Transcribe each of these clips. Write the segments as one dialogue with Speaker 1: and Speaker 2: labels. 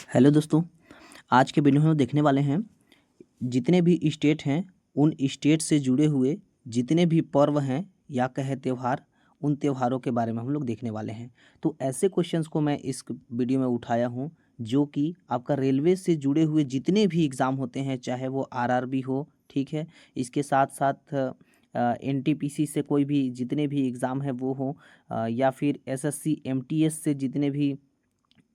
Speaker 1: Hello दोस्तों। आज के वीडियो में हम देखने वाले हैं जितने भी स्टेट हैं उन स्टेट से जुड़े हुए जितने भी पर्व हैं या कहे त्यौहार, उन त्योहारों के बारे में हम लोग देखने वाले हैं। तो ऐसे क्वेश्चंस को मैं इस वीडियो में उठाया हूं जो कि आपका रेलवे से जुड़े हुए जितने भी एग्ज़ाम होते हैं, चाहे वो आरआरबी हो, ठीक है, इसके साथ साथ एनटीपीसी से कोई भी जितने भी एग्ज़ाम हैं वो हो, या फिर एसएससी एमटीएस से जितने भी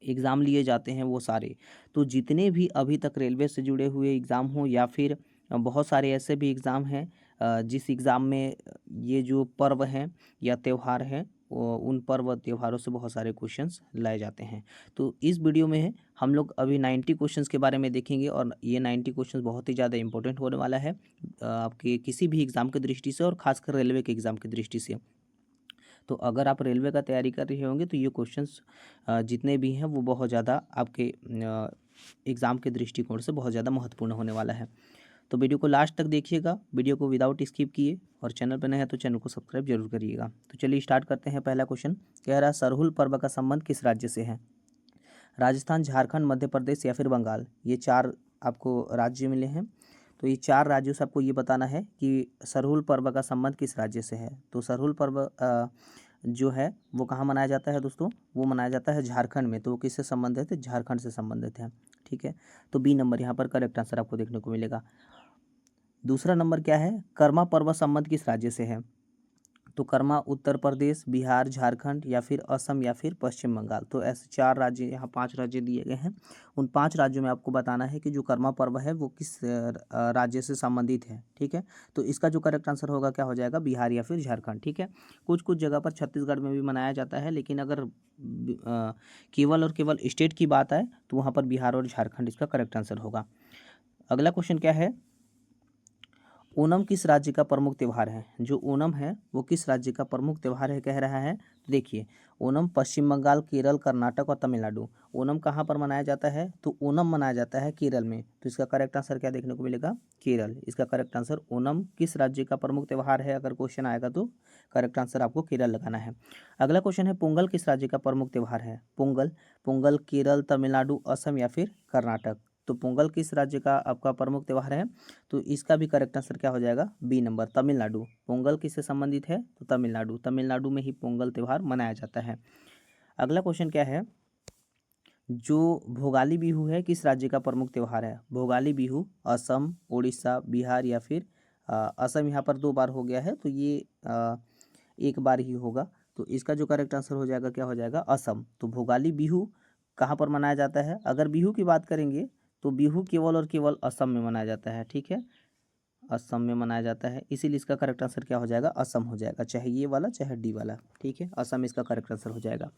Speaker 1: एग्ज़ाम लिए जाते हैं वो सारे। तो जितने भी अभी तक रेलवे से जुड़े हुए एग्ज़ाम हों या फिर बहुत सारे ऐसे भी एग्ज़ाम हैं जिस एग्ज़ाम में ये जो पर्व हैं या त्यौहार हैं, उन पर्व त्योहारों से बहुत सारे क्वेश्चंस लाए जाते हैं। तो इस वीडियो में हम लोग अभी 90 क्वेश्चंस के बारे में देखेंगे और ये 90 क्वेश्चंस बहुत ही ज़्यादा इंपॉर्टेंट होने वाला है आपके किसी भी एग्ज़ाम की दृष्टि से और ख़ासकर रेलवे के एग्ज़ाम की दृष्टि से। तो अगर आप रेलवे का तैयारी कर रहे होंगे तो ये क्वेश्चंस जितने भी हैं वो बहुत ज़्यादा आपके एग्ज़ाम के दृष्टिकोण से बहुत ज़्यादा महत्वपूर्ण होने वाला है। तो वीडियो को लास्ट तक देखिएगा, वीडियो को विदाउट स्किप किए, और चैनल पर नए हैं तो चैनल को सब्सक्राइब जरूर करिएगा। तो चलिए स्टार्ट करते हैं। पहला क्वेश्चन कह रहा है सरहुल पर्व का संबंध किस राज्य से है? राजस्थान, झारखंड, मध्य प्रदेश या फिर बंगाल। ये चार आपको राज्य मिले हैं। तो ये चार राज्यों से आपको ये बताना है कि सरहुल पर्व का संबंध किस राज्य से है। तो सरहुल पर्व जो है वो कहाँ मनाया जाता है दोस्तों? वो मनाया जाता है झारखंड में। तो वो किससे संबंधित है? झारखंड से संबंधित है, ठीक है। तो बी नंबर यहाँ पर करेक्ट आंसर आपको देखने को मिलेगा। दूसरा नंबर क्या है? कर्मा पर्व संबंध किस राज्य से है? तो कर्मा उत्तर प्रदेश, बिहार, झारखंड या फिर असम या फिर पश्चिम बंगाल। तो ऐसे चार राज्य, यहाँ 5 राज्य दिए गए हैं। उन 5 राज्यों में आपको बताना है कि जो कर्मा पर्व है वो किस राज्य से संबंधित है, ठीक है। तो इसका जो करेक्ट आंसर होगा क्या हो जाएगा? बिहार या फिर झारखंड, ठीक है। कुछ कुछ जगह पर छत्तीसगढ़ में भी मनाया जाता है, लेकिन अगर केवल और केवल स्टेट की बात आए तो वहाँ पर बिहार और झारखंड इसका करेक्ट आंसर होगा। अगला क्वेश्चन क्या है? ओणम किस राज्य का प्रमुख त्यौहार है? जो ओणम है वो किस राज्य का प्रमुख त्यौहार है कह रहा है। तो देखिए, ओणम पश्चिम बंगाल, केरल, कर्नाटक और तमिलनाडु। ओणम कहाँ पर मनाया जाता है? तो ओणम मनाया जाता है केरल में। तो इसका करेक्ट आंसर क्या देखने को मिलेगा? केरल। इसका करेक्ट आंसर ओणम किस राज्य का प्रमुख त्यौहार है, अगर क्वेश्चन आएगा तो करेक्ट आंसर आपको केरल लगाना है। अगला क्वेश्चन है पोंगल किस राज्य का प्रमुख त्यौहार है? पोंगल, पोंगल केरल, तमिलनाडु, असम या फिर कर्नाटक। तो पोंगल किस राज्य का आपका प्रमुख त्यौहार है? तो इसका भी करेक्ट आंसर क्या हो जाएगा? B number, Tamil Nadu. पोंगल किससे संबंधित है? तो तमिलनाडु। तमिलनाडु में ही पोंगल त्यौहार मनाया जाता है। अगला क्वेश्चन क्या है? जो भोगाली बिहू है किस राज्य का प्रमुख त्यौहार है? भोगाली बिहू असम, उड़ीसा, बिहार या फिर असम। यहाँ पर 2 बार हो गया है तो ये एक बार ही होगा। तो इसका जो करेक्ट आंसर हो जाएगा क्या हो जाएगा? असम। तो भोगाली बिहू कहाँ पर मनाया जाता है? अगर बिहू की बात करेंगे तो बिहू केवल और केवल असम में मनाया जाता है, ठीक है। असम में मनाया जाता है, इसीलिए इसका करेक्ट आंसर क्या हो जाएगा? असम हो जाएगा, चाहे ये वाला चाहे डी वाला, ठीक है। असम इसका करेक्ट आंसर हो जाएगा।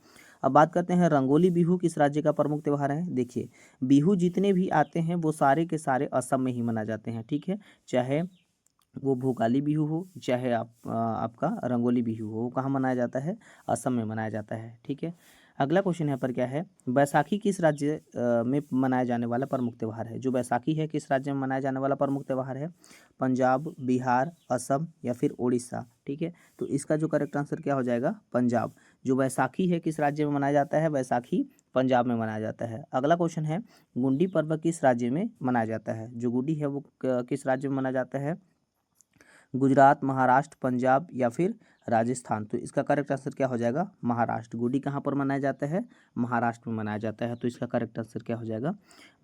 Speaker 1: अब बात करते हैं रंगोली बिहू किस राज्य का प्रमुख त्यौहार है। देखिए, बिहू जितने भी आते हैं वो सारे के सारे असम में ही मनाए जाते हैं, ठीक है। चाहे वो भोगाली बिहू हो, चाहे आपका रंगोली बिहू हो, वो कहाँ मनाया जाता है? असम में मनाया जाता है, ठीक है। अगला क्वेश्चन यहाँ पर क्या है? बैसाखी किस राज्य में मनाया जाने वाला प्रमुख त्यौहार है? जो बैसाखी है किस राज्य में मनाया जाने वाला प्रमुख त्यौहार है? पंजाब, बिहार, असम या फिर उड़ीसा, ठीक है। तो इसका जो करेक्ट आंसर क्या हो जाएगा? पंजाब। जो बैसाखी है किस राज्य में मनाया जाता है? बैसाखी पंजाब में मनाया जाता है। अगला क्वेश्चन है गुंडी पर्व किस राज्य में मनाया जाता है? जो गुडी है वो किस राज्य में मनाया जाता है? गुजरात, महाराष्ट्र, पंजाब या फिर राजस्थान। तो इसका करेक्ट आंसर क्या हो जाएगा? महाराष्ट्र। गुडी कहाँ पर मनाया जाता है? महाराष्ट्र में मनाया जाता है। तो इसका करेक्ट आंसर क्या हो जाएगा?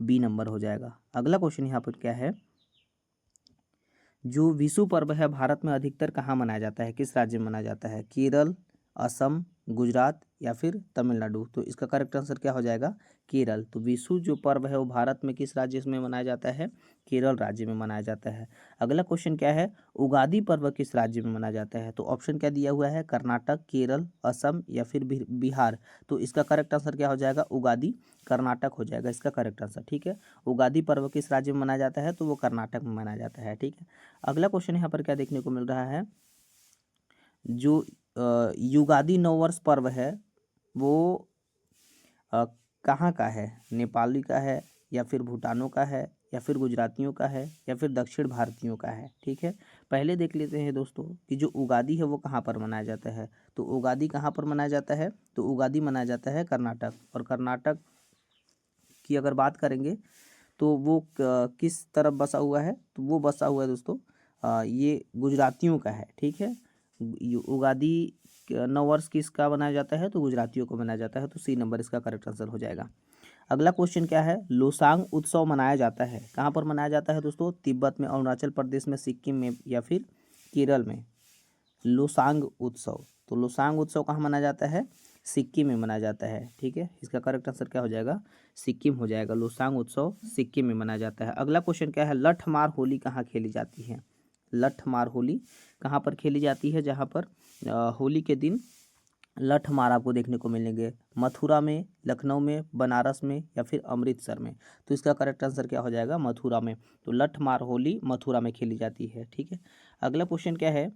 Speaker 1: बी नंबर हो जाएगा। अगला क्वेश्चन यहाँ पर क्या है? जो विशु पर्व है भारत में अधिकतर कहाँ मनाया जाता है? किस राज्य में मनाया जाता है? केरल, असम, गुजरात या फिर तमिलनाडु। तो इसका करेक्ट आंसर क्या हो जाएगा? केरल। तो विशु जो पर्व है वो भारत में किस राज्य में मनाया जाता है? केरल राज्य में मनाया जाता है। अगला क्वेश्चन क्या है? उगादी पर्व किस राज्य में मनाया जाता है? तो ऑप्शन क्या दिया हुआ है? कर्नाटक, केरल, असम या फिर बिहार। तो इसका करेक्ट आंसर क्या हो जाएगा? उगादी, कर्नाटक हो जाएगा इसका करेक्ट आंसर, ठीक है। उगादी पर्व किस राज्य में मनाया जाता है? तो वो कर्नाटक में मनाया जाता है, ठीक है। अगला क्वेश्चन यहाँ पर क्या देखने को मिल रहा है? जो युगादि नववर्ष पर्व है वो अ, कहाँ का है? नेपाली का है या फिर भूटानों का है या फिर गुजरातियों का है या फिर दक्षिण भारतीयों का है, ठीक है। पहले देख लेते हैं दोस्तों कि जो उगादी है वो कहाँ पर मनाया जाता है। तो उगादी कहाँ पर मनाया जाता है? तो उगादी मनाया जाता है कर्नाटक, और कर्नाटक की अगर बात करेंगे तो वो किस तरफ बसा हुआ है, तो वो बसा हुआ है दोस्तों ये गुजरातियों का है। ठीक है, उगादी नववर्ष किसका मनाया जाता है, तो गुजरातियों को मनाया जाता है। तो सी नंबर इसका करेक्ट आंसर हो जाएगा। अगला क्वेश्चन क्या है, लोसांग उत्सव मनाया जाता है, कहाँ पर मनाया जाता है दोस्तों, तिब्बत में, अरुणाचल प्रदेश में, सिक्किम में या फिर केरल में। लोसांग उत्सव, तो लोसांग उत्सव कहाँ मनाया जाता है, सिक्किम में मनाया जाता है। ठीक है, इसका करेक्ट आंसर क्या हो जाएगा, सिक्किम हो जाएगा। लोसांग उत्सव सिक्किम में मनाया जाता है। अगला क्वेश्चन क्या है, लठमार होली कहाँ खेली जाती है। लठमार होली कहाँ पर खेली जाती है, जहाँ पर होली के दिन लठमार आपको देखने को मिलेंगे, मथुरा में, लखनऊ में, बनारस में या फिर अमृतसर में। तो इसका करेक्ट आंसर क्या हो जाएगा, मथुरा में। तो लठमार होली मथुरा में खेली जाती है। ठीक है, अगला क्वेश्चन क्या है,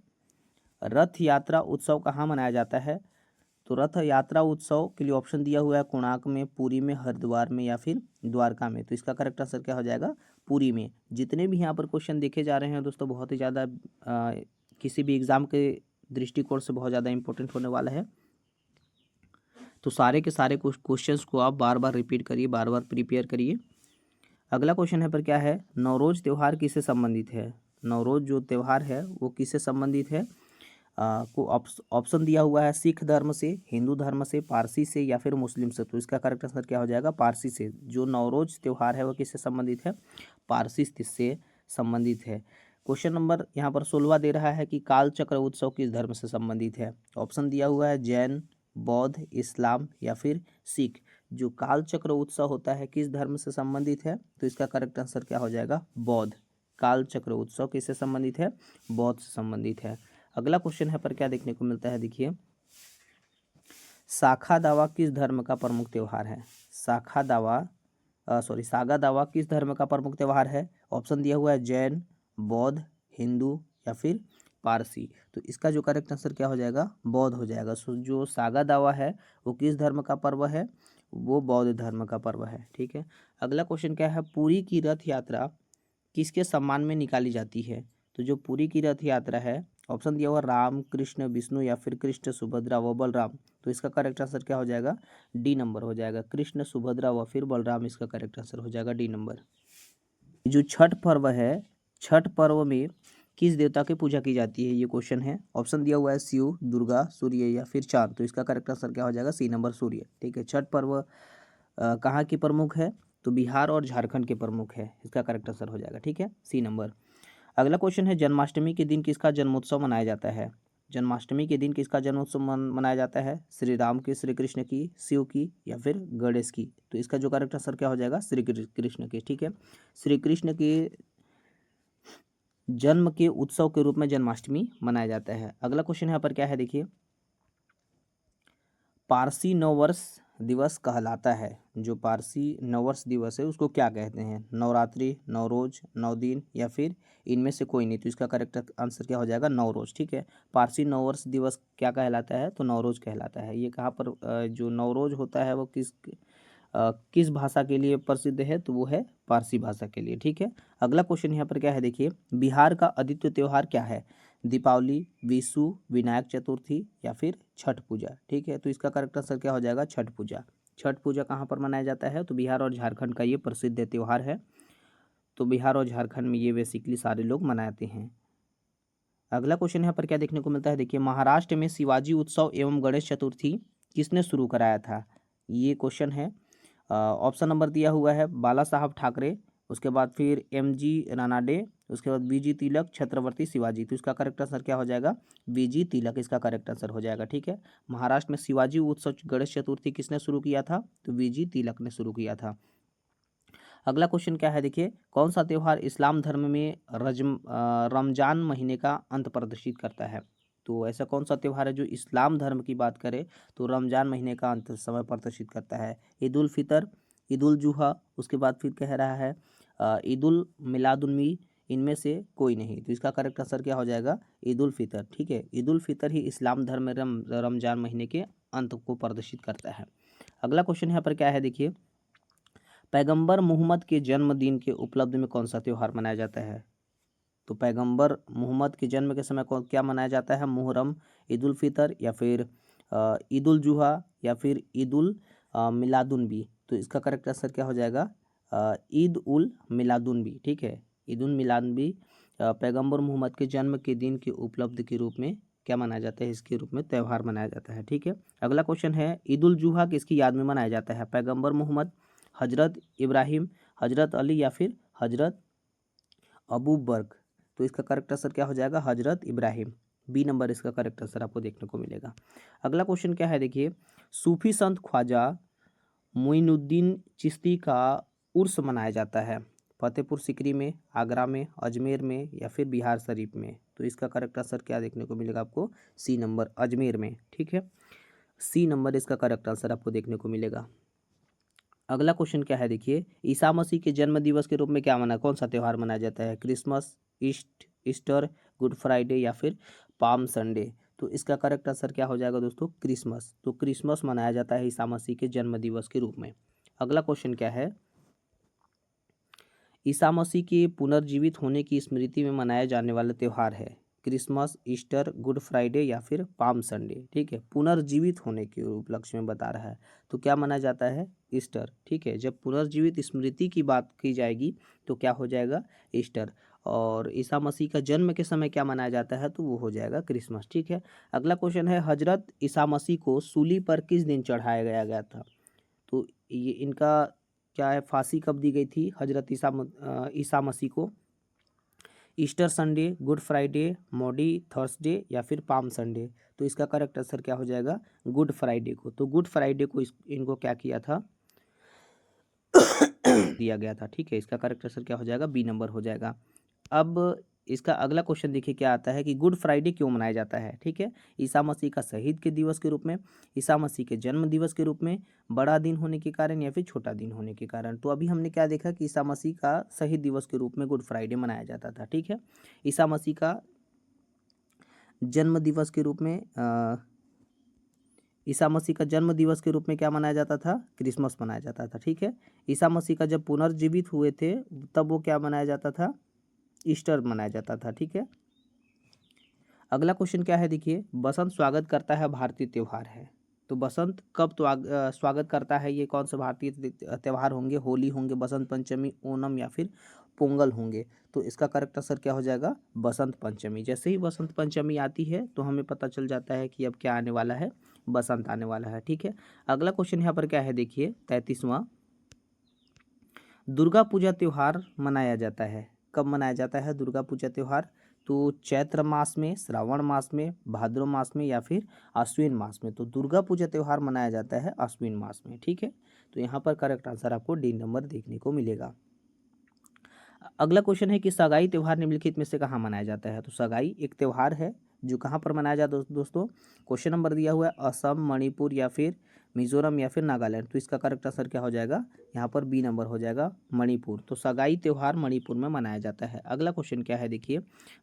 Speaker 1: रथ यात्रा उत्सव कहाँ मनाया जाता है। तो रथ यात्रा उत्सव के लिए ऑप्शन दिया हुआ है, कोणार्क में, पुरी में, हरिद्वार में या फिर द्वारका में। तो इसका करेक्ट आंसर क्या हो जाएगा, पुरी में। जितने भी यहाँ पर क्वेश्चन देखे जा रहे हैं दोस्तों बहुत ही ज़्यादा किसी भी एग्ज़ाम के दृष्टिकोण से बहुत ज़्यादा इंपॉर्टेंट होने वाला है। तो सारे के सारे क्वेश्चंस को आप बार बार रिपीट करिए, बार बार प्रिपेयर करिए। अगला क्वेश्चन है पर क्या है, नवरोज त्यौहार किससे संबंधित है। नवरोज जो त्यौहार है वो किससे संबंधित है, को ऑप्शन दिया हुआ है, सिख धर्म से, हिंदू धर्म से, पारसी से या फिर मुस्लिम से। तो इसका करेक्ट आंसर क्या हो जाएगा, पारसी से। जो नवरोज त्यौहार है वो किससे संबंधित है, पारसी से संबंधित है। क्वेश्चन नंबर यहाँ पर 16 दे रहा है कि काल चक्र उत्सव किस धर्म से संबंधित है। ऑप्शन दिया हुआ है, जैन, बौद्ध, इस्लाम या फिर सिख। जो काल चक्र उत्सव होता है किस धर्म से संबंधित है, तो इसका करेक्ट आंसर क्या हो जाएगा, बौद्ध। काल चक्र उत्सव किससे संबंधित है, बौद्ध से संबंधित है। अगला क्वेश्चन है पर क्या देखने को मिलता है, देखिए, साखा दावा किस धर्म का प्रमुख त्यौहार है। सागा दावा किस धर्म का प्रमुख त्यौहार है। ऑप्शन दिया हुआ है, जैन, बौद्ध, हिंदू या फिर पारसी। तो इसका जो करेक्ट आंसर क्या हो जाएगा, बौद्ध हो जाएगा। सो जो सागा दावा है वो किस धर्म का पर्व है, वो बौद्ध धर्म का पर्व है। ठीक है, अगला क्वेश्चन क्या है, पुरी की रथ यात्रा किसके सम्मान में निकाली जाती है। तो जो पुरी की रथ यात्रा है, ऑप्शन दिया हुआ राम, कृष्ण, विष्णु या फिर कृष्ण, सुभद्रा व बलराम। तो इसका करेक्ट आंसर क्या हो जाएगा, डी नंबर हो जाएगा। कृष्ण, सुभद्रा व फिर बलराम, इसका करेक्ट आंसर हो जाएगा डी नंबर। जो छठ पर्व है, छठ पर्व में किस देवता की पूजा की जाती है, ये क्वेश्चन है। ऑप्शन दिया हुआ है, शिव, दुर्गा, सूर्य या फिर चांद। तो इसका करेक्ट आंसर क्या हो जाएगा, सी नंबर, सूर्य। ठीक है, छठ पर्व कहाँ की प्रमुख है, तो बिहार और झारखंड के प्रमुख है। इसका करेक्ट आंसर हो जाएगा, ठीक है, सी नंबर। अगला क्वेश्चन है, जन्माष्टमी के दिन किसका जन्मोत्सव मनाया जाता है। जन्माष्टमी के दिन किसका जन्मोत्सव मनाया जाता है, श्री राम की, श्री कृष्ण की, शिव की या फिर गणेश की। तो इसका जो करेक्ट आंसर क्या हो जाएगा, श्री कृष्ण की। ठीक है, श्री कृष्ण के जन्म के उत्सव के रूप में जन्माष्टमी मनाया जाता है। अगला क्वेश्चन यहाँ पर क्या है, देखिए, पारसी नववर्ष दिवस कहलाता है। जो पारसी नववर्ष दिवस है उसको क्या कहते हैं, नवरात्रि, नवरोज, नौ दिन या फिर इनमें से कोई नहीं। तो इसका करेक्ट आंसर क्या हो जाएगा, नवरोज। ठीक है, पारसी नववर्ष दिवस क्या कहलाता है, तो नवरोज कहलाता है। ये कहाँ पर जो नवरोज होता है वो किस भाषा के लिए प्रसिद्ध है, तो वो है पारसी भाषा के लिए। ठीक है, अगला क्वेश्चन यहाँ पर क्या है, देखिए, बिहार का अद्वितीय त्यौहार क्या है, दीपावली, विशु, विनायक चतुर्थी या फिर छठ पूजा। ठीक है, तो इसका करेक्ट आंसर क्या हो जाएगा, छठ पूजा। छठ पूजा कहाँ पर मनाया जाता है, तो बिहार और झारखंड का ये प्रसिद्ध त्यौहार है। तो बिहार और झारखंड में ये बेसिकली सारे लोग मनाते हैं। अगला क्वेश्चन यहाँ पर क्या देखने को मिलता है, देखिए, महाराष्ट्र में शिवाजी उत्सव एवं गणेश चतुर्थी किसने शुरू कराया था, ये क्वेश्चन है। ऑप्शन नंबर दिया हुआ है, बाला साहब ठाकरे, उसके बाद फिर MG रानाडे, उसके बाद BG तिलक, छत्रपति शिवाजी। तो इसका करेक्ट आंसर क्या हो जाएगा, BG तिलक, इसका करेक्ट आंसर हो जाएगा। ठीक है, महाराष्ट्र में शिवाजी उत्सव गणेश चतुर्थी किसने शुरू किया था, तो BG तिलक ने शुरू किया था। अगला क्वेश्चन क्या है, देखिए, कौन सा त्यौहार इस्लाम धर्म में रमजान महीने का अंत प्रदर्शित करता है। तो ऐसा कौन सा त्यौहार है जो इस्लाम धर्म की बात करें तो रमजान महीने का अंत समय प्रदर्शित करता है। ईद उल फितर, ईद उल जुहा, उसके बाद फिर कह रहा है ईद उल मिलादुन्नबी, इनमें से कोई नहीं। तो इसका करेक्ट आंसर क्या हो जाएगा, ईद उल फितर। ठीक है, ईद उल फितर ही इस्लाम धर्म में रमजान महीने के अंत को प्रदर्शित करता है। अगला क्वेश्चन यहाँ पर क्या है, देखिए, पैगंबर मोहम्मद के जन्मदिन के उपलब्ध में कौन सा त्यौहार मनाया जाता है। तो पैगंबर मोहम्मद के जन्म के समय क्या मनाया जाता है, मुहर्रम, ईद उल फितर या फिर ईद उल जुहा या फिर ईद उल मिलादुन्नबी, तो इसका करेक्ट आंसर क्या हो जाएगा? ईद उल मिलादुन्नबी, ठीक है। ईद उल मिलादुन्नबी पैगंबर मोहम्मद के जन्म के दिन के उपलब्ध के रूप में क्या मनाया जाता है? इसके रूप में त्यौहार मनाया जाता है, ठीक है। अगला क्वेश्चन है, ईद उल जुहा किसकी याद में मनाया जाता है? पैगंबर मोहम्मद, हजरत इब्राहिम, हजरत अली या फिर हजरत अबू बर्क। तो इसका करेक्ट आंसर क्या हो जाएगा? हजरत इब्राहिम, बी नंबर इसका करेक्ट आंसर आपको देखने को मिलेगा। अगला क्वेश्चन क्या है, देखिए, सूफी संत ख्वाजा मोइनुद्दीन चिश्ती का उर्स मनाया जाता है फतेहपुर सिकरी में, आगरा में, अजमेर में या फिर बिहार शरीफ में। तो इसका करेक्ट आंसर क्या देखने को मिलेगा आपको? सी नंबर, अजमेर में, ठीक है। सी नंबर इसका करेक्ट आंसर आपको देखने को मिलेगा। अगला क्वेश्चन क्या है, देखिए, ईसा मसीह के जन्म दिवस के रूप में कौन सा त्यौहार मनाया जाता है? क्रिसमस, ईस्टर, गुड फ्राइडे या फिर पाम संडे। तो इसका करेक्ट आंसर क्या हो जाएगा दोस्तों? क्रिसमस। तो क्रिसमस मनाया जाता है ईसा मसीह के जन्म दिवस के रूप में। अगला क्वेश्चन क्या है, ईसा मसीह के पुनर्जीवित होने की स्मृति में मनाया जाने वाला त्यौहार है क्रिसमस, ईस्टर, गुड फ्राइडे या फिर पाम संडे, ठीक है। पुनर्जीवित होने के उपलक्ष्य में बता रहा है, तो क्या माना जाता है? ईस्टर, ठीक है। जब पुनर्जीवित स्मृति की बात की जाएगी तो क्या हो जाएगा? ईस्टर। और ईसा मसीह का जन्म के समय क्या मनाया जाता है? तो वो हो जाएगा क्रिसमस, ठीक है। अगला क्वेश्चन है, हजरत ईसा मसीह को सूली पर किस दिन चढ़ाया गया था? तो ये इनका क्या है, फांसी कब दी गई थी हजरत ईसा मसीह को? Easter Sunday, good Friday, Maundy Thursday या फिर पाम संडे। तो इसका करेक्ट आंसर क्या हो जाएगा? गुड फ्राइडे को। तो गुड फ्राइडे को इनको क्या किया था? दिया गया था, ठीक है। इसका करेक्ट आंसर क्या हो जाएगा? बी नंबर हो जाएगा। अब इसका अगला क्वेश्चन देखिए क्या आता है कि गुड फ्राइडे क्यों मनाया जाता है, ठीक है। ईसा मसीह का शहीद के दिवस के रूप में, ईसा मसीह के जन्म दिवस के रूप में, बड़ा दिन होने के कारण या फिर छोटा दिन होने के कारण। तो अभी हमने क्या देखा कि ईसा मसीह का शहीद दिवस के रूप में गुड फ्राइडे मनाया जाता था, ठीक है। ईसा मसीह का जन्म दिवस के रूप में ईसा मसीह का जन्म दिवस के रूप में क्या मनाया जाता था? क्रिसमस मनाया जाता था, ठीक है। ईसा मसीह का जब पुनर्जीवित हुए थे तब वो क्या मनाया जाता था? ईस्टर मनाया जाता था, ठीक है। अगला क्वेश्चन क्या है, देखिए, बसंत स्वागत करता है भारतीय त्यौहार है। तो बसंत कब तो स्वागत करता है, ये कौन सा भारतीय त्यौहार होंगे? होली होंगे, बसंत पंचमी, ओणम या फिर पोंगल होंगे। तो इसका करेक्ट आंसर क्या हो जाएगा? बसंत पंचमी। जैसे ही बसंत पंचमी आती है तो हमें पता चल जाता है कि अब क्या आने वाला है? बसंत आने वाला है, ठीक है। अगला क्वेश्चन यहाँ पर क्या है, देखिए, 33वां, दुर्गा पूजा त्यौहार मनाया जाता है। कब मनाया जाता है दुर्गा पूजा त्यौहार? तो चैत्र मास में, श्रावण मास में, भाद्रव मास में या फिर आश्विन मास में। तो दुर्गा पूजा त्यौहार मनाया जाता है आश्विन मास में, ठीक है। तो यहाँ पर करेक्ट आंसर आपको डी नंबर देखने को मिलेगा। अगला क्वेश्चन है कि सगाई त्यौहार निम्नलिखित में से कहाँ मनाया जाता है? तो सगाई एक त्यौहार है जो कहाँ पर मनाया जाता है दोस्तों? क्वेश्चन नंबर दिया हुआ है असम, मणिपुर या फिर मिजोरम या फिर नागालैंड। तो इसका करेक्ट आंसर क्या हो जाएगा? यहाँ पर बी नंबर हो जाएगा, मणिपुर। तो सगाई त्यौहार मणिपुर में मनाया जाता है। अगला क्वेश्चन क्या है, देखिए,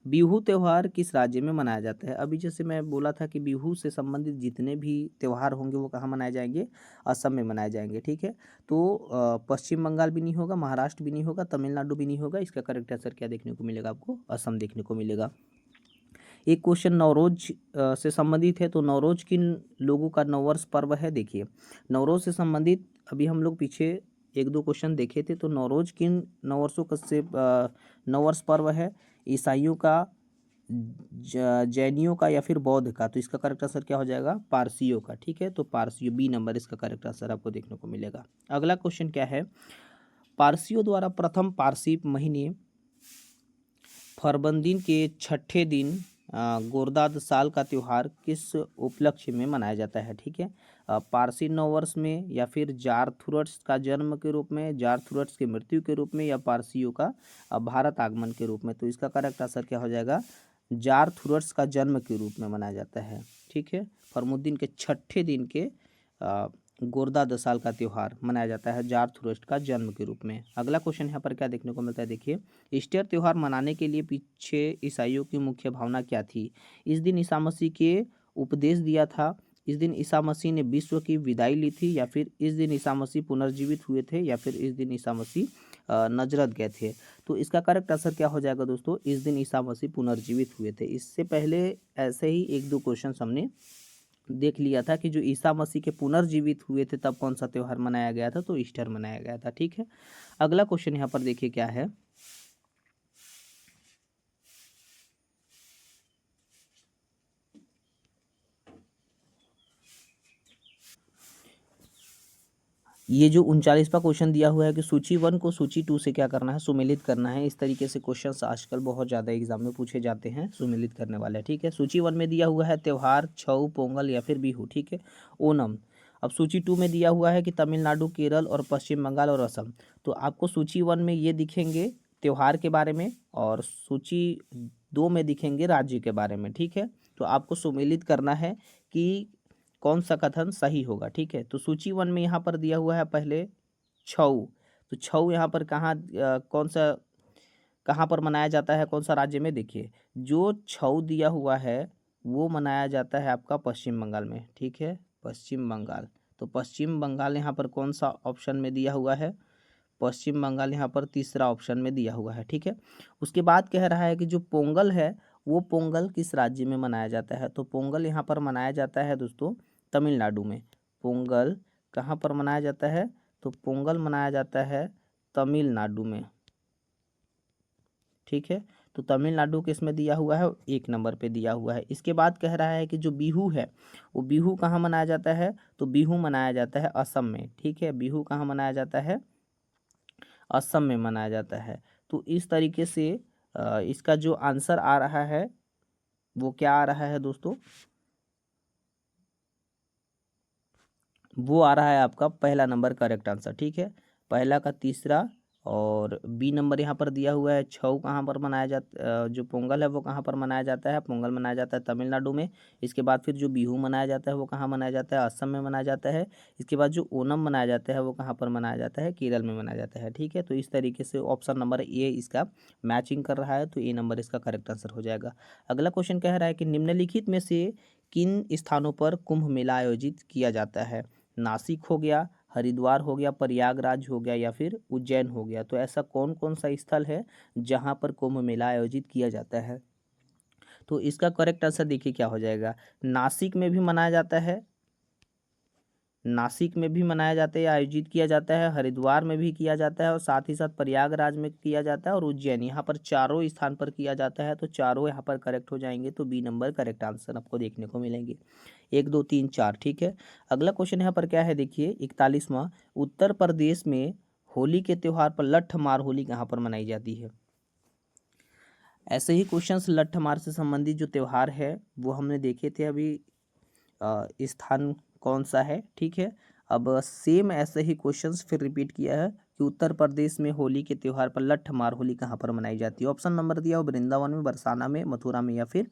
Speaker 1: बिहू त्यौहार किस राज्य में मनाया जाता है? अभी जैसे मैं बोला था कि बिहू से संबंधित जितने भी त्यौहार होंगे वो कहाँ मनाए जाएंगे? असम में मनाए जाएंगे, ठीक है। तो पश्चिम बंगाल भी नहीं होगा, महाराष्ट्र भी नहीं होगा, तमिलनाडु भी नहीं होगा। इसका करेक्ट आंसर क्या देखने को मिलेगा आपको? असम देखने को मिलेगा। एक क्वेश्चन नवरोज से संबंधित है। तो नवरोज किन लोगों का नववर्ष पर्व है? देखिए, नवरोज से संबंधित अभी हम लोग पीछे एक दो क्वेश्चन देखे थे। तो नवरोज किन नववर्षों का से नववर्ष पर्व है? ईसाइयों का, जैनियों का या फिर बौद्ध का। तो इसका करेक्ट आंसर क्या हो जाएगा? पारसियों का, ठीक है। तो पारसियों, बी नंबर इसका करेक्ट आंसर आपको देखने को मिलेगा। अगला क्वेश्चन क्या है, पारसियों द्वारा प्रथम पारसी महीने फरबंदीन के छठे दिन गोरदाद साल का त्यौहार किस उपलक्ष्य में मनाया जाता है, ठीक है। पारसी नववर्ष में या फिर जारथुरट्स का जन्म के रूप में, जारथुरट्स की मृत्यु के रूप में या पारसियों का भारत आगमन के रूप में। तो इसका करेक्ट आंसर क्या हो जाएगा? जारथुरट्स का जन्म के रूप में मनाया जाता है, ठीक है। फरमुद्दीन के छठे दिन के गोरदा दसाल का त्यौहार मनाया जाता है जारथुरस्ट का जन्म के रूप में। अगला क्वेश्चन यहाँ पर क्या देखने को मिलता है, देखिए, ईस्टर त्यौहार मनाने के लिए पीछे ईसाइयों की मुख्य भावना क्या थी? इस दिन ईसा मसीह के उपदेश दिया था, इस दिन ईसा मसीह ने विश्व की विदाई ली थी, या फिर इस दिन ईसा मसीह पुनर्जीवित हुए थे, या फिर इस दिन ईसा मसीह नजरत गए थे। तो इसका करेक्ट आंसर क्या हो जाएगा दोस्तों? इस दिन ईसा मसीह पुनर्जीवित हुए थे। इससे पहले ऐसे ही एक दो क्वेश्चन हमने देख लिया था कि जो ईसा मसीह के पुनर्जीवित हुए थे तब कौन सा त्यौहार मनाया गया था, तो ईस्टर मनाया गया था। ठीक है, अगला क्वेश्चन यहाँ पर देखिए क्या है। ये जो 39वां क्वेश्चन दिया हुआ है कि सूची 1 को सूची 2 से क्या करना है, सुमेलित करना है। इस तरीके से क्वेश्चंस आजकल बहुत ज़्यादा एग्जाम में पूछे जाते हैं, सुमेलित करने वाले। ठीक है, सूची 1 में दिया हुआ है त्यौहार छऊ, पोंगल या फिर बिहू। ठीक है, ओणम। अब सूची 2 में दिया हुआ है कि तमिलनाडु, केरल और पश्चिम बंगाल और असम। तो आपको सूची 1 में ये दिखेंगे त्यौहार के बारे में और सूची 2 में दिखेंगे राज्य के बारे में। ठीक है, तो आपको सुमेलित करना है कि कौन सा कथन सही होगा। ठीक है, तो सूची 1 में यहाँ पर दिया हुआ है पहले छऊ। तो छऊ यहाँ पर कौन सा कहाँ पर मनाया जाता है, कौन सा राज्य में, देखिए जो छऊ दिया हुआ है वो मनाया जाता है आपका पश्चिम बंगाल में। ठीक है, पश्चिम बंगाल। तो पश्चिम बंगाल यहाँ पर कौन सा ऑप्शन में दिया हुआ है, पश्चिम बंगाल यहाँ पर तीसरा ऑप्शन में दिया हुआ है। ठीक है, उसके बाद कह रहा है कि जो पोंगल है वो पोंगल किस राज्य में मनाया जाता है। तो पोंगल यहाँ पर मनाया जाता है दोस्तों तमिलनाडु में। पोंगल कहाँ पर मनाया जाता है, तो पोंगल मनाया जाता है तमिलनाडु में। ठीक है, तो तमिलनाडु किस में दिया हुआ है, 1 नंबर पे दिया हुआ है। इसके बाद कह रहा है कि जो बिहू है वो बिहू कहाँ मनाया जाता है, तो बिहू मनाया जाता है असम में। ठीक है, बिहू कहाँ मनाया जाता है, असम में मनाया जाता है। तो इस तरीके से इसका जो आंसर आ रहा है वो क्या आ रहा है दोस्तों, वो आ रहा है आपका पहला नंबर करेक्ट आंसर। ठीक है, पहला का तीसरा और बी नंबर यहाँ पर दिया हुआ है। छऊ कहाँ पर मनाया जाता, जो पोंगल है वो कहाँ पर मनाया जाता है, पोंगल मनाया जाता है तमिलनाडु में। इसके बाद फिर जो बिहू मनाया जाता है वो कहाँ मनाया जाता है, असम में मनाया जाता है। इसके बाद जो ओणम मनाया जाता है वो कहाँ पर मनाया जाता है, केरल में मनाया जाता है। ठीक है, तो इस तरीके से ऑप्शन नंबर ए इसका मैचिंग कर रहा है, तो ए नंबर इसका करेक्ट आंसर हो जाएगा। अगला क्वेश्चन कह रहा है कि निम्नलिखित में से किन स्थानों पर कुंभ मेला आयोजित किया जाता है। नासिक हो गया, हरिद्वार हो गया, प्रयागराज हो गया या फिर उज्जैन हो गया। तो ऐसा कौन कौन सा स्थल है जहाँ पर कुंभ मेला आयोजित किया जाता है। तो इसका करेक्ट आंसर देखिए क्या हो जाएगा, नासिक में भी मनाया जाता है, नासिक में भी मनाया जाता है या आयोजित किया जाता है, हरिद्वार में भी किया जाता है और साथ ही साथ प्रयागराज में किया जाता है और उज्जैन, यहाँ पर चारों स्थान पर किया जाता है। तो चारों यहाँ पर करेक्ट हो जाएंगे, तो बी नंबर करेक्ट आंसर आपको देखने को मिलेंगे। 1 2 3 4। ठीक है, अगला क्वेश्चन यहाँ पर क्या है देखिए 41वां, उत्तर प्रदेश में होली के त्यौहार पर लठ मार होली कहाँ पर मनाई जाती है। ऐसे ही क्वेश्चंस लठ मार से संबंधित जो त्यौहार है वो हमने देखे थे अभी, स्थान कौन सा है। ठीक है, अब सेम ऐसे ही क्वेश्चंस फिर रिपीट किया है कि उत्तर प्रदेश में होली के त्यौहार पर लठ मार होली कहाँ पर मनाई जाती है। ऑप्शन नंबर दिया हो वृंदावन में, बरसाना में, मथुरा में या फिर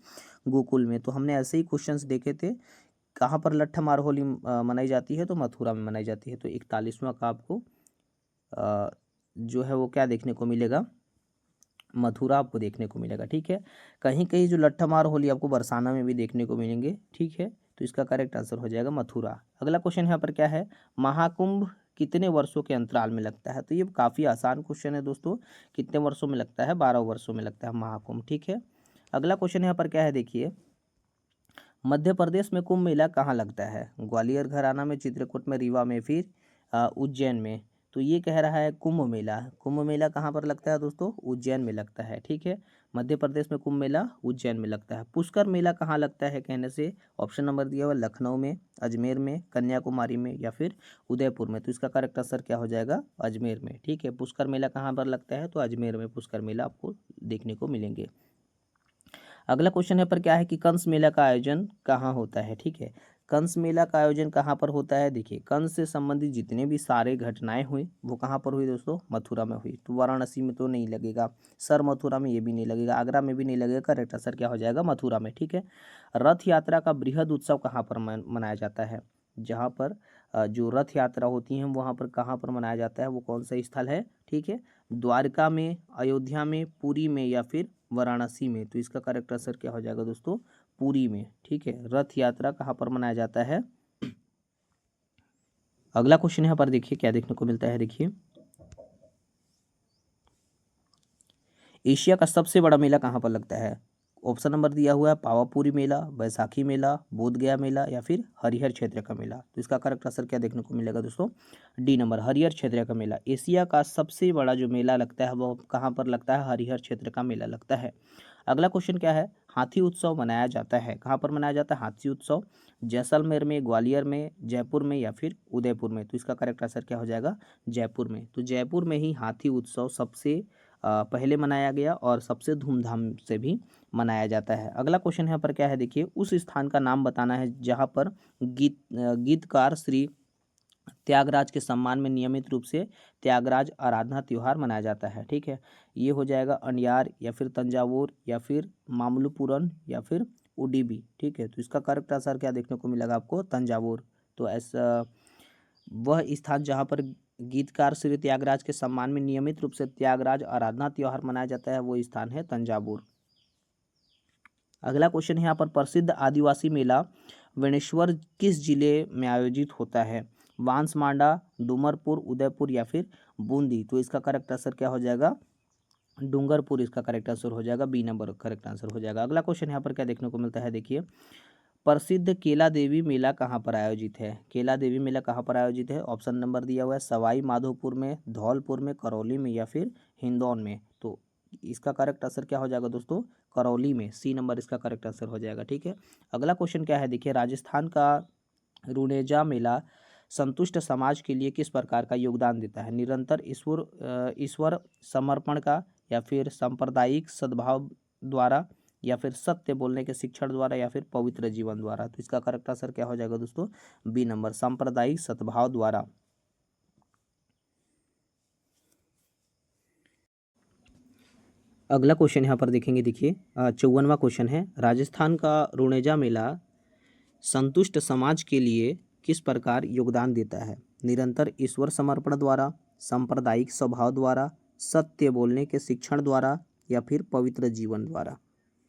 Speaker 1: गोकुल में। तो हमने ऐसे ही क्वेश्चंस देखे थे, कहाँ पर लठ मार होली मनाई जाती है, तो मथुरा में मनाई जाती है। तो 41वां का आपको जो है वो क्या देखने को मिलेगा, मथुरा आपको देखने को मिलेगा। ठीक है, कहीं कहीं जो लट्ठा मार होली आपको बरसाना में भी देखने को मिलेंगे। ठीक है, तो इसका करेक्ट आंसर हो जाएगा मथुरा। अगला क्वेश्चन यहाँ पर क्या है, महाकुंभ कितने वर्षों के अंतराल में लगता है। तो ये काफ़ी आसान क्वेश्चन है दोस्तों, कितने वर्षों में लगता है, 12 वर्षों में लगता है महाकुंभ। ठीक है, अगला क्वेश्चन यहाँ पर क्या है देखिए, मध्य प्रदेश में कुंभ मेला कहाँ लगता है, ग्वालियर घराना में, चित्रकूट में, रीवा में, फिर उज्जैन में। तो ये कह रहा है कुंभ मेला, कुंभ मेला कहाँ पर लगता है दोस्तों, उज्जैन में लगता है। ठीक है, मध्य प्रदेश में कुंभ मेला उज्जैन में लगता है। पुष्कर मेला कहाँ लगता है कहने से ऑप्शन नंबर दिया हुआ लखनऊ में, अजमेर में, कन्याकुमारी में या फिर उदयपुर में। तो इसका करेक्ट आंसर क्या हो जाएगा, अजमेर में। ठीक है, पुष्कर मेला कहाँ पर लगता है, तो अजमेर में पुष्कर मेला आपको देखने को मिलेंगे। अगला क्वेश्चन है पर क्या है कि कंस मेला का आयोजन कहाँ होता है। ठीक है, कंस मेला का आयोजन कहाँ पर होता है, देखिए कंस से संबंधित जितने भी सारे घटनाएं हुई वो कहाँ पर हुई दोस्तों, मथुरा में हुई। तो वाराणसी में तो नहीं लगेगा सर, मथुरा में ये भी नहीं लगेगा, आगरा में भी नहीं लगेगा, करेक्ट आंसर क्या हो जाएगा, मथुरा में। ठीक है, रथ यात्रा का बृहद उत्सव कहाँ पर मनाया जाता है, जहाँ पर जो रथ यात्रा होती है वहाँ पर कहाँ पर मनाया जाता है, वो कौन सा स्थल है। ठीक है, द्वारका में, अयोध्या में, पुरी में या फिर वाराणसी में। तो इसका करेक्ट आंसर क्या हो जाएगा दोस्तों, पुरी में। ठीक है, रथ यात्रा कहाँ पर मनाया जाता है। अगला क्वेश्चन यहाँ पर देखिए क्या देखने को मिलता है, देखिए एशिया का सबसे बड़ा मेला कहाँ पर लगता है, ऑप्शन नंबर दिया हुआ है पावापुरी मेला, बैसाखी मेला, बोधगया मेला या फिर हरिहर क्षेत्र का मेला। तो इसका करेक्ट आंसर क्या देखने को मिलेगा दोस्तों, डी नंबर हरिहर क्षेत्र का मेला। एशिया का सबसे बड़ा जो मेला लगता है वो कहाँ पर लगता है, हरिहर क्षेत्र का मेला लगता है। अगला क्वेश्चन क्या है, हाथी उत्सव मनाया जाता है, कहाँ पर मनाया जाता है हाथी उत्सव, जैसलमेर में, ग्वालियर में, जयपुर में या फिर उदयपुर में। तो इसका करेक्ट आंसर क्या हो जाएगा, जयपुर में। तो जयपुर में ही हाथी उत्सव सबसे पहले मनाया गया और सबसे धूमधाम से भी मनाया जाता है। अगला क्वेश्चन यहाँ पर क्या है, देखिए उस स्थान का नाम बताना है जहाँ पर गीतकार श्री त्यागराज के सम्मान में नियमित रूप से त्यागराज आराधना त्यौहार मनाया जाता है। ठीक है, ये हो जाएगा अनयार या फिर तंजावुर या फिर मामल्लपुरम या फिर उडुपी। ठीक है, तो इसका करेक्ट आंसर क्या देखने को मिलेगा आपको, तंजावुर। तो ऐसा वह स्थान जहाँ पर गीतकार श्री त्यागराज के सम्मान में नियमित रूप से त्यागराज आराधना त्यौहार मनाया जाता है वो स्थान है तंजावुर। अगला क्वेश्चन है यहाँ पर, प्रसिद्ध आदिवासी मेला वेणेश्वर किस जिले में आयोजित होता है, बांसमाडा, डूमरपुर, उदयपुर या फिर बूंदी। तो इसका करेक्ट आंसर क्या हो जाएगा, डूंगरपुर इसका करेक्ट आंसर हो जाएगा, बी नंबर करेक्ट आंसर हो जाएगा। अगला क्वेश्चन यहाँ पर क्या देखने को मिलता है, देखिए प्रसिद्ध केला देवी मेला कहाँ पर आयोजित है, केला देवी मेला कहाँ पर आयोजित है। ऑप्शन नंबर दिया हुआ है सवाई माधोपुर में, धौलपुर में, करौली में या फिर हिंदौन में। तो इसका करेक्ट आंसर क्या हो जाएगा दोस्तों, करौली में, सी नंबर इसका करेक्ट आंसर हो जाएगा। ठीक है, अगला क्वेश्चन क्या है, देखिए राजस्थान का रुनेजा मेला संतुष्ट समाज के लिए किस प्रकार का योगदान देता है, निरंतर ईश्वर समर्पण का या फिर सांप्रदायिक सद्भाव द्वारा या फिर सत्य बोलने के शिक्षण द्वारा या फिर पवित्र जीवन द्वारा। तो इसका करेक्ट आंसर क्या हो जाएगा दोस्तों, बी नंबर सांप्रदायिक सद्भाव द्वारा। अगला क्वेश्चन यहाँ पर देखेंगे, देखिए 54वां क्वेश्चन है, राजस्थान का रुनेजा मेला संतुष्ट समाज के लिए किस प्रकार योगदान देता है, निरंतर ईश्वर समर्पण द्वारा, सांप्रदायिक स्वभाव द्वारा, सत्य बोलने के शिक्षण द्वारा या फिर पवित्र जीवन द्वारा।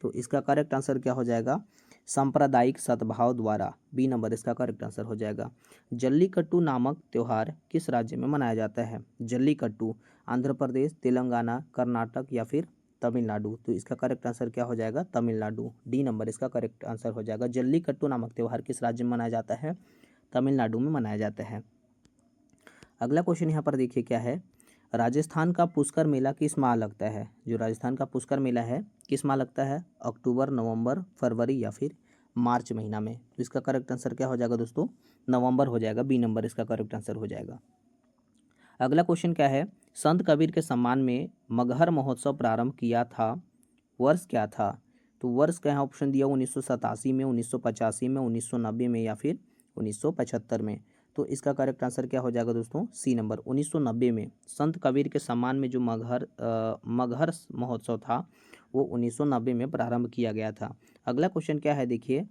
Speaker 1: तो इसका करेक्ट आंसर क्या हो जाएगा, सांप्रदायिक सद्भाव द्वारा, बी नंबर इसका करेक्ट आंसर हो जाएगा। जल्लीकट्टू नामक त्यौहार किस राज्य में मनाया जाता है, जल्लीकट्टू आंध्र प्रदेश, तेलंगाना, कर्नाटक या फिर तमिलनाडु। तो इसका करेक्ट आंसर क्या हो जाएगा, तमिलनाडु, डी नंबर इसका करेक्ट आंसर हो जाएगा। जल्लीकट्टू नामक त्यौहार किस राज्य में मनाया जाता है, तमिलनाडु में मनाया जाता है। अगला क्वेश्चन यहाँ पर देखिए क्या है, राजस्थान का पुष्कर मेला किस माह लगता है, जो राजस्थान का पुष्कर मेला है किस माह लगता है, अक्टूबर, नवंबर, फरवरी या फिर मार्च महीना में। तो इसका करेक्ट आंसर क्या हो जाएगा दोस्तों, नवंबर हो जाएगा, बी नंबर इसका करेक्ट आंसर हो जाएगा। अगला क्वेश्चन क्या है, संत कबीर के सम्मान में मगहर महोत्सव प्रारंभ किया था, वर्ष क्या था। तो वर्ष का यहाँ ऑप्शन दिया 1987 में, 1985 में, 1990 में या फिर 1975 में। तो इसका करेक्ट आंसर क्या हो जाएगा दोस्तों, सी नंबर 1990 में संत कबीर के सम्मान में जो मगहर महोत्सव था वो 1990 में प्रारंभ किया गया था। अगला क्वेश्चन क्या है, देखिए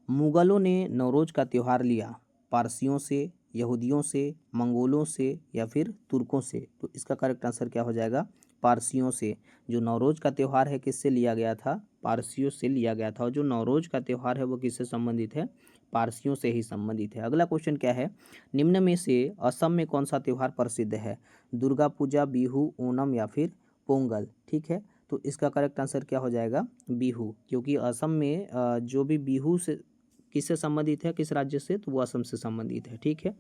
Speaker 1: मुगलों ने नवरोज का त्यौहार लिया, पारसियों से, यहूदियों से, मंगोलों से या फिर तुर्कों से। तो इसका करेक्ट आंसर क्या हो जाएगा, पारसियों से। जो नवरोज का त्यौहार है किससे लिया गया था, पारसियों से लिया गया था। और जो नवरोज का त्यौहार है वो किससे संबंधित है, पारसियों से ही संबंधित है। अगला क्वेश्चन क्या है, निम्न में से असम में कौन सा त्यौहार प्रसिद्ध है, दुर्गा पूजा, बिहू, ओणम या फिर पोंगल। ठीक है, तो इसका करेक्ट आंसर क्या हो जाएगा, बिहू, क्योंकि असम में जो भी बिहू से किससे संबंधित है, किस राज्य से, तो वो असम से संबंधित है। ठीक है,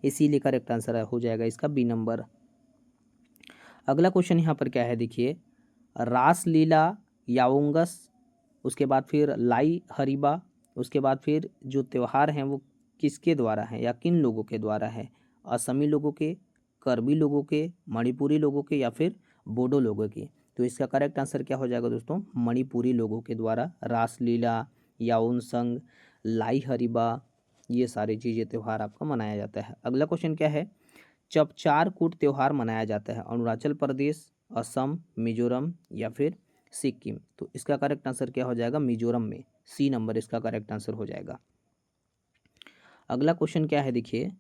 Speaker 1: इसीलिए करेक्ट आंसर हो जाएगा इसका बी नंबर। अगला क्वेश्चन यहाँ पर क्या है, देखिए रासलीला याओंगस, उसके बाद फिर लाई हरीबा, उसके बाद फिर जो त्यौहार हैं वो किसके द्वारा है या किन लोगों के द्वारा है, असमी लोगों के, कर्बी लोगों के, मणिपुरी लोगों के या फिर बोडो लोगों के। तो इसका करेक्ट आंसर क्या हो जाएगा दोस्तों, मणिपुरी लोगों के द्वारा रासलीला, याओनसंग, लाई हरीबा, ये सारी चीज़ें त्यौहार आपका मनाया जाता है। अगला क्वेश्चन क्या है, चपचार कूट त्यौहार मनाया जाता है अरुणाचल प्रदेश, असम, मिजोरम या फिर सिक्किम। तो इसका करेक्ट आंसर क्या हो जाएगा, मिजोरम में, सी नंबर इसका करेक्ट आंसर हो जाएगा। अगला क्वेश्चन क्या है, देखिए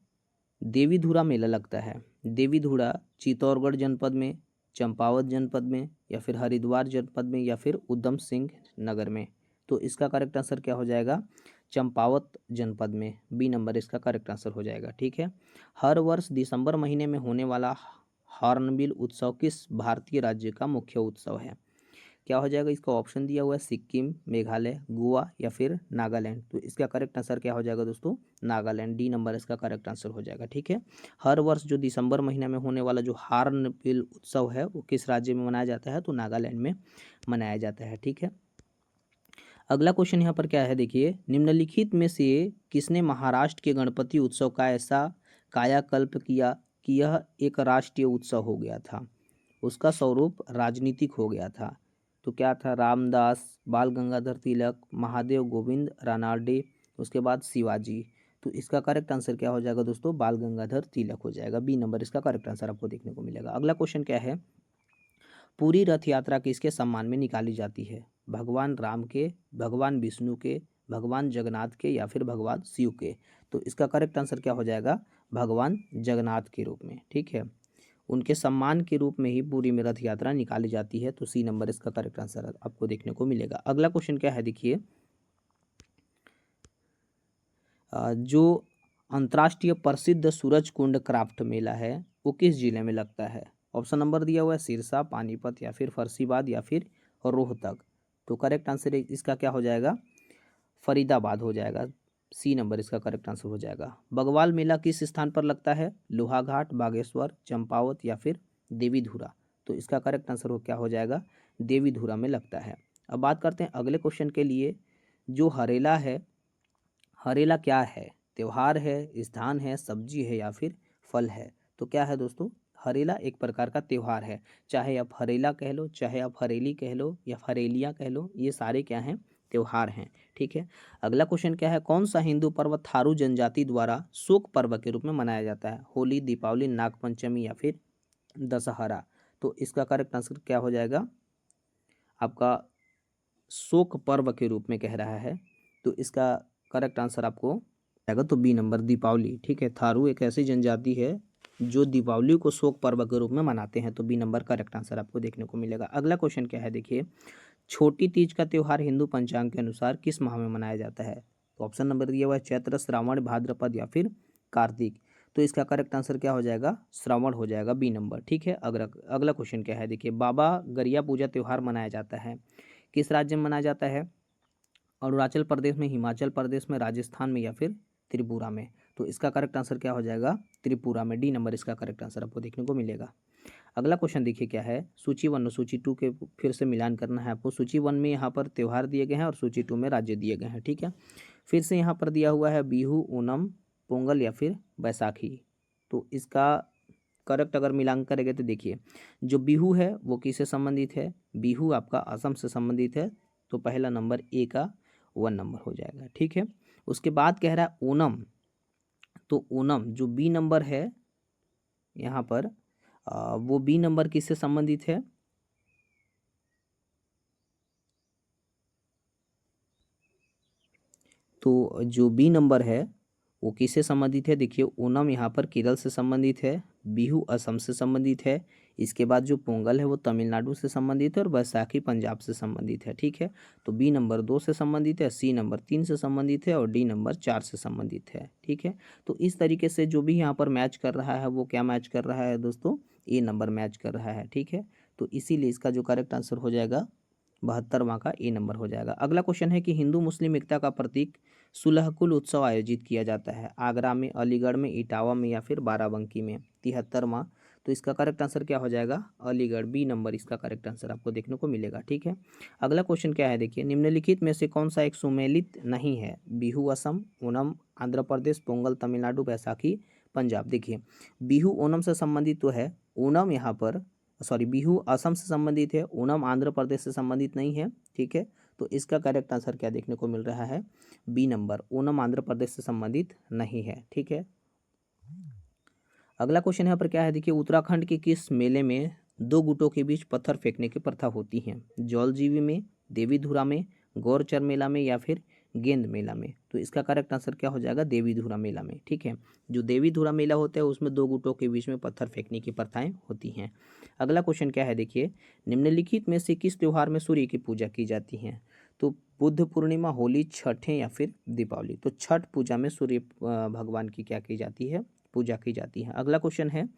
Speaker 1: देवीधुरा मेला लगता है, देवीधुरा चित्तौड़गढ़ जनपद में, चंपावत जनपद में या फिर हरिद्वार जनपद में या फिर उधम सिंह नगर में। तो इसका करेक्ट आंसर क्या हो जाएगा, चंपावत जनपद में, बी नंबर इसका करेक्ट आंसर हो जाएगा। ठीक है, हर वर्ष दिसंबर महीने में होने वाला हॉर्नबिल उत्सव किस भारतीय राज्य का मुख्य उत्सव है, क्या हो जाएगा? इसका ऑप्शन दिया हुआ है सिक्किम, मेघालय, गोवा या फिर नागालैंड। तो इसका करेक्ट आंसर क्या हो जाएगा दोस्तों? नागालैंड, डी नंबर इसका करेक्ट आंसर हो जाएगा। ठीक है, हर वर्ष जो दिसंबर महीने में होने वाला जो हॉर्नबिल उत्सव है वो किस राज्य में मनाया जाता है? तो नागालैंड में मनाया जाता है। ठीक है, अगला क्वेश्चन यहाँ पर क्या है देखिए, निम्नलिखित में से किसने महाराष्ट्र के गणपति उत्सव का ऐसा कायाकल्प किया कि यह एक राष्ट्रीय उत्सव हो गया था? उसका स्वरूप राजनीतिक हो गया था। तो क्या था? रामदास, बाल गंगाधर तिलक, महादेव गोविंद रानाडे, उसके बाद शिवाजी। तो इसका करेक्ट आंसर क्या हो जाएगा दोस्तों? बाल गंगाधर तिलक हो जाएगा। बी नंबर इसका करेक्ट आंसर आपको देखने को मिलेगा। अगला क्वेश्चन क्या है, पूरी रथ यात्रा किसके सम्मान में निकाली जाती है? भगवान राम के, भगवान विष्णु के, भगवान जगन्नाथ के या फिर भगवान शिव के? तो इसका करेक्ट आंसर क्या हो जाएगा? भगवान जगन्नाथ के रूप में। ठीक है, उनके सम्मान के रूप में ही पूरी में रथ यात्रा निकाली जाती है। तो सी नंबर इसका करेक्ट आंसर आपको देखने को मिलेगा। अगला क्वेश्चन क्या है देखिए, जो अंतर्राष्ट्रीय प्रसिद्ध सूरज कुंड क्राफ्ट मेला है वो किस जिले में लगता है? ऑप्शन नंबर दिया हुआ है सिरसा, पानीपत या फिर फर्रुखाबाद या फिर रोहतक। तो करेक्ट आंसर इसका क्या हो जाएगा? फरीदाबाद हो जाएगा। सी नंबर इसका करेक्ट आंसर हो जाएगा। बगवाल मेला किस स्थान पर लगता है? लोहाघाट, बागेश्वर, चंपावत या फिर देवीधुरा? तो इसका करेक्ट आंसर क्या हो जाएगा? देवीधुरा में लगता है। अब बात करते हैं अगले क्वेश्चन के लिए, जो हरेला है, हरेला क्या है? त्योहार है, स्थान है, सब्जी है या फिर फल है? तो क्या है दोस्तों? हरेला एक प्रकार का त्योहार है। चाहे आप हरेला कह लो, चाहे आप हरेली कह लो या हरेलियाँ कह लो, ये सारे क्या हैं? त्योहार हैं। ठीक है, अगला क्वेश्चन क्या है, कौन सा हिंदू पर्व थारू जनजाति द्वारा शोक पर्व के रूप में मनाया जाता है? होली, दीपावली, नागपंचमी या फिर दशहरा? तो इसका करेक्ट आंसर क्या हो जाएगा? आपका शोक पर्व के रूप में कह रहा है। तो इसका करेक्ट आंसर आपको आएगा तो बी नंबर दीपावली। ठीक है, थारू एक ऐसी जनजाति है जो दीपावली को शोक पर्व के रूप में मनाते हैं। तो बी नंबर करेक्ट आंसर आपको देखने को मिलेगा। अगला क्वेश्चन क्या है देखिए, छोटी तीज का त्यौहार हिंदू पंचांग के अनुसार किस माह में मनाया जाता है? तो ऑप्शन नंबर दिया हुआ है चैत्र, श्रावण, भाद्रपद या फिर कार्तिक। तो इसका करेक्ट आंसर क्या हो जाएगा? श्रावण हो जाएगा, बी नंबर। ठीक है, अगला क्वेश्चन क्या है देखिए, बाबा गरिया पूजा त्यौहार मनाया जाता है किस राज्य में मनाया जाता है? अरुणाचल प्रदेश में, हिमाचल प्रदेश में, राजस्थान में या फिर त्रिपुरा में? तो इसका करेक्ट आंसर क्या हो जाएगा? त्रिपुरा में, डी नंबर इसका करेक्ट आंसर आपको देखने को मिलेगा। अगला क्वेश्चन देखिए क्या है, सूची 1 और सूची 2 के फिर से मिलान करना है आपको। सूची 1 में यहाँ पर त्यौहार दिए गए हैं और सूची 2 में राज्य दिए गए हैं। ठीक है, फिर से यहाँ पर दिया हुआ है बिहू, ओणम, पोंगल या फिर बैसाखी। तो इसका करेक्ट अगर मिलान करेंगे तो देखिए, जो बिहू है वो किससे संबंधित है? बिहू आपका असम से संबंधित है। तो पहला नंबर ए का 1 नंबर हो जाएगा। ठीक है, उसके बाद कह रहा है ओणम। तो ओणम जो बी नंबर है यहाँ पर, वो बी नंबर किससे संबंधित है? तो जो बी नंबर है वो किससे संबंधित है? देखिए, ओणम यहाँ पर केरल से संबंधित है, बिहू असम से संबंधित है, इसके बाद जो पोंगल है वो तमिलनाडु से संबंधित है और बैसाखी पंजाब से संबंधित है। ठीक है, तो बी नंबर 2 से संबंधित है, सी नंबर 3 से संबंधित है और डी नंबर 4 से संबंधित है। ठीक है, तो इस तरीके से जो भी यहाँ पर मैच कर रहा है वो क्या मैच कर रहा है दोस्तों? ए नंबर मैच कर रहा है। ठीक है, तो इसीलिए इसका जो करेक्ट आंसर हो जाएगा 72वां का ए नंबर हो जाएगा। अगला क्वेश्चन है कि हिंदू मुस्लिम एकता का प्रतीक सुलहकुल उत्सव आयोजित किया जाता है आगरा में, अलीगढ़ में, इटावा में या फिर बाराबंकी में? 73वां। तो इसका करेक्ट आंसर क्या हो जाएगा? अलीगढ़, बी नंबर इसका करेक्ट आंसर आपको देखने को मिलेगा। ठीक है, अगला क्वेश्चन क्या है देखिए, निम्नलिखित में से कौन सा एक सुमेलित नहीं है? बिहू असम, ओणम आंध्र प्रदेश, पोंगल तमिलनाडु, बैसाखी पंजाब। देखिए, बिहू ओणम से संबंधित तो है, ओणम यहाँ पर सॉरी बिहू असम से संबंधित है, ओणम आंध्र प्रदेश से संबंधित नहीं है। ठीक है, तो इसका करेक्ट आंसर क्या देखने को मिल रहा है? बी नंबर, ओणम आंध्र प्रदेश से संबंधित नहीं है। ठीक है, अगला क्वेश्चन यहाँ पर क्या है देखिए, उत्तराखंड के किस मेले में 2 गुटों के बीच पत्थर फेंकने की प्रथा होती है? जौलजीबी में, देवीधुरा में, गौरचर मेला में या फिर गेंद मेला में? तो इसका करेक्ट आंसर क्या हो जाएगा? देवीधुरा मेला में। ठीक है, जो देवीधुरा मेला होता है उसमें 2 गुटों के बीच में पत्थर फेंकने की प्रथाएं होती हैं। अगला क्वेश्चन क्या है देखिए, निम्नलिखित में से किस त्योहार में सूर्य की पूजा की जाती है? तो बुद्ध पूर्णिमा, होली, छठ या फिर दीपावली? तो छठ पूजा में सूर्य भगवान की क्या की जाती है? पूजा की जाती है। अगला क्वेश्चन है,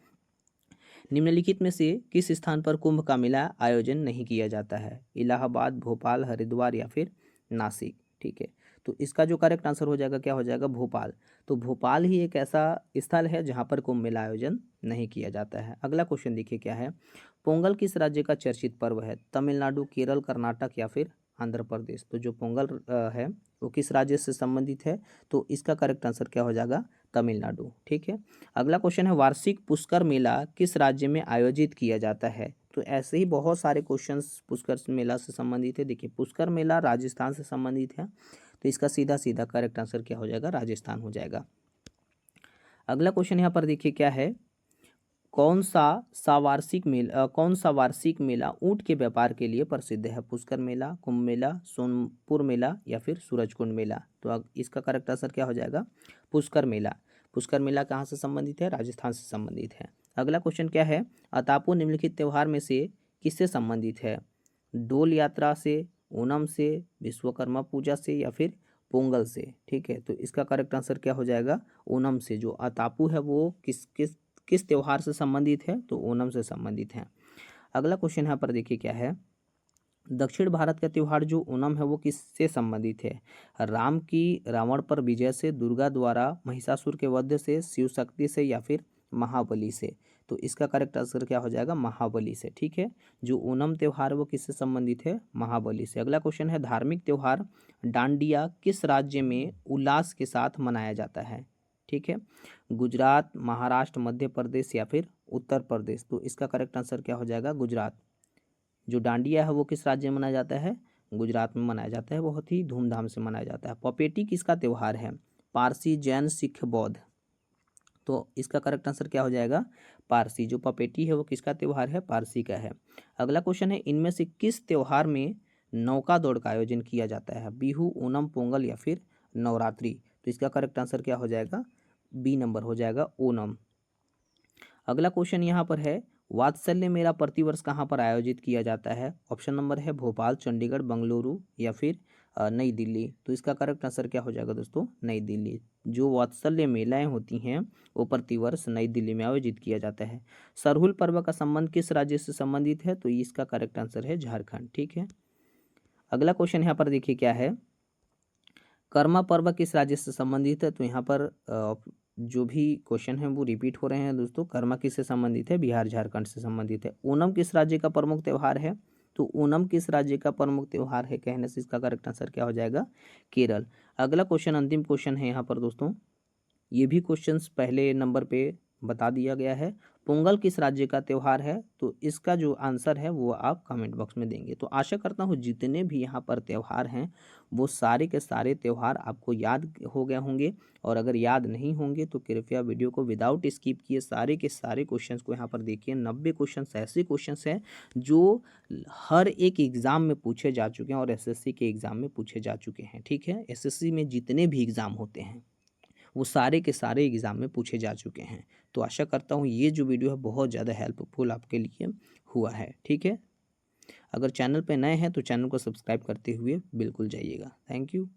Speaker 1: निम्नलिखित में से किस स्थान पर कुंभ का मेला आयोजन नहीं किया जाता है? इलाहाबाद, भोपाल, हरिद्वार या फिर नासिक। ठीक है, तो इसका जो करेक्ट आंसर हो जाएगा क्या हो जाएगा? भोपाल। तो भोपाल ही एक ऐसा स्थल है जहाँ पर कुंभ मेला आयोजन नहीं किया जाता है। अगला क्वेश्चन देखिए क्या है, पोंगल किस राज्य का चर्चित पर्व है? तमिलनाडु, केरल, कर्नाटक या फिर आंध्र प्रदेश। तो जो पोंगल है वो किस राज्य से संबंधित है? तो इसका करेक्ट आंसर क्या हो जाएगा? तमिलनाडु। ठीक है, अगला क्वेश्चन है, वार्षिक पुष्कर मेला किस राज्य में आयोजित किया जाता है? तो ऐसे ही बहुत सारे क्वेश्चंस पुष्कर मेला से संबंधित है। देखिए, पुष्कर मेला राजस्थान से संबंधित है, तो इसका सीधा सीधा करेक्ट आंसर क्या हो जाएगा? राजस्थान हो जाएगा। अगला क्वेश्चन यहाँ पर देखिए क्या है, कौन सा वार्षिक मेला ऊंट के व्यापार के लिए प्रसिद्ध है? पुष्कर मेला, कुंभ मेला, सोनपुर मेला या फिर सूरजकुंड मेला। तो अब इसका करेक्ट आंसर क्या हो जाएगा? पुष्कर मेला। पुष्कर मेला कहाँ से संबंधित है? राजस्थान से संबंधित है। अगला क्वेश्चन क्या है, अतापू निम्नलिखित त्यौहार में से किससे संबंधित है? डोल यात्रा से, ओणम से, विश्वकर्मा पूजा से या फिर पोंगल से। ठीक है, तो इसका करेक्ट आंसर क्या हो जाएगा? ओणम से। जो अतापू है वो किस त्यौहार से संबंधित है? तो ओणम से संबंधित है। अगला क्वेश्चन यहाँ पर देखिए क्या है, दक्षिण भारत का त्यौहार जो ओणम है वो किससे संबंधित है? राम की रावण पर विजय से, दुर्गा द्वारा महिषासुर के वध से, शिव शक्ति से या फिर महाबली से। तो इसका करेक्ट आंसर क्या हो जाएगा? महाबली से। ठीक है, जो ओणम त्यौहार वो किससे संबंधित है? महाबली से। अगला क्वेश्चन है, धार्मिक त्यौहार डांडिया किस राज्य में उल्लास के साथ मनाया जाता है? ठीक है, गुजरात, महाराष्ट्र, मध्य प्रदेश या फिर उत्तर प्रदेश। तो इसका करेक्ट आंसर क्या हो जाएगा? गुजरात। जो डांडिया है वो किस राज्य में मनाया जाता है? गुजरात में मनाया जाता है, बहुत ही धूमधाम से मनाया जाता है। पपेटी किसका त्यौहार है? पारसी, जैन, सिख, बौद्ध। तो इसका करेक्ट आंसर क्या हो जाएगा? पारसी। जो पपेटी है वो किसका त्यौहार है? पारसी का है। अगला क्वेश्चन है, इनमें से किस त्यौहार में नौका दौड़ का आयोजन किया जाता है? बिहू, ओणम, पोंगल या फिर नवरात्रि। तो इसका करेक्ट आंसर क्या हो जाएगा? बी नंबर हो जाएगा, ओणम। अगला क्वेश्चन यहाँ पर है, वात्सल्य मेला प्रतिवर्ष कहाँ पर आयोजित किया जाता है? ऑप्शन नंबर है भोपाल, चंडीगढ़, बंगलुरु या फिर नई दिल्ली। तो इसका करेक्ट आंसर क्या हो जाएगा दोस्तों? नई दिल्ली। जो वात्सल्य मेलाएं होती हैं वो प्रतिवर्ष नई दिल्ली में आयोजित किया जाता है। सरहुल पर्व का संबंध किस राज्य से संबंधित है? तो इसका करेक्ट आंसर है झारखंड। ठीक है, अगला क्वेश्चन यहाँ पर देखिए क्या है, कर्मा पर्व किस राज्य से संबंधित है? तो यहाँ पर जो भी क्वेश्चन है वो रिपीट हो रहे हैं दोस्तों। कर्मा किससे संबंधित है? बिहार, झारखंड से संबंधित है। ओणम किस राज्य का प्रमुख त्यौहार है? तो ओणम किस राज्य का प्रमुख त्यौहार है कहने से इसका करेक्ट आंसर क्या हो जाएगा? केरल। अगला क्वेश्चन अंतिम क्वेश्चन है यहाँ पर दोस्तों, ये भी क्वेश्चंस पहले नंबर पे बता दिया गया है। पोंगल किस राज्य का त्यौहार है? तो इसका जो आंसर है वो आप कमेंट बॉक्स में देंगे। तो आशा करता हूँ जितने भी यहाँ पर त्यौहार हैं वो सारे के सारे त्यौहार आपको याद हो गए होंगे, और अगर याद नहीं होंगे तो कृपया वीडियो को विदाउट स्किप किए सारे के सारे क्वेश्चंस को यहाँ पर देखिए। 90 क्वेश्चंस ऐसे क्वेश्चंस हैं जो हर एक एग्ज़ाम में पूछे जा चुके हैं और एसएससी के एग्ज़ाम में पूछे जा चुके हैं। ठीक है, एसएससी में जितने भी एग्ज़ाम होते हैं वो सारे के सारे एग्ज़ाम में पूछे जा चुके हैं। तो आशा करता हूँ ये जो वीडियो है बहुत ज़्यादा हेल्पफुल आपके लिए हुआ है। ठीक है, अगर चैनल पे नए हैं तो चैनल को सब्सक्राइब करते हुए बिल्कुल जाइएगा। Thank you.